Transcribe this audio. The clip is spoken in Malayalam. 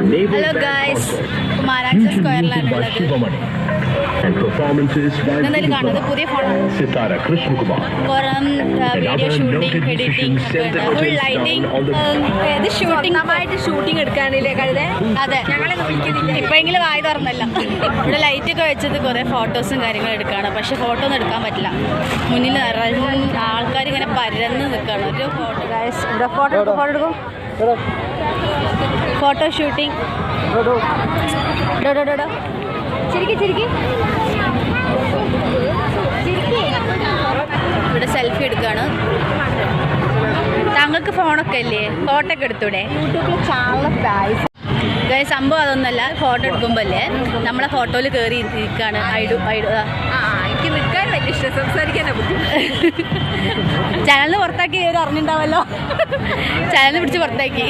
Hello guys, Maharashtra Square ലാണുള്ളത്. ഇന്നെന്തായാലും കാണുന്നത് പുതിയ ഫോണാണ്. കുറം video shooting, editing, full lighting, ഇത് ഷൂട്ടിംഗ് എടുക്കാനില്ലേ കഴുതേ? അതെ, ഞങ്ങളെ ഇപ്പോഴെങ്കിലും വായി തുറന്നല്ല. ഇവിടെ ലൈറ്റൊക്കെ വെച്ചത് കുറേ ഫോട്ടോസും കാര്യങ്ങളും എടുക്കുകയാണ്. പക്ഷെ ഫോട്ടോ ഒന്നും എടുക്കാൻ പറ്റില്ല. മുന്നിൽ ആൾക്കാർ ഇങ്ങനെ പരന്ന് നിൽക്കുകയാണ്. ഒരു ഫോട്ടോ ഗൈസ്, ഇവിടെ ഫോട്ടോ എടുക്കും. Photo shooting. ഇവിടെ സെൽഫി എടുക്കുകയാണ്. താങ്കൾക്ക് ഫോണൊക്കെ അല്ലേ? ഫോട്ടോ ഒക്കെ എടുത്തൂടെ? യൂട്യൂബിൽ ചാനൽ സംഭവം അതൊന്നല്ല. ഫോട്ടോ എടുക്കുമ്പോൾ അല്ലേ നമ്മളെ ഫോട്ടോയിൽ കയറി ഇരിക്കുകയാണ്. എനിക്ക് നിൽക്കാൻ വലിയ ഇഷ്ടം, സംസാരിക്കാനാ ബുദ്ധിമുട്ട്. ചാനലിന് പുറത്താക്കി അറിഞ്ഞിട്ടുണ്ടാവല്ലോ. ചാനലിന് പിടിച്ച് പുറത്താക്കി.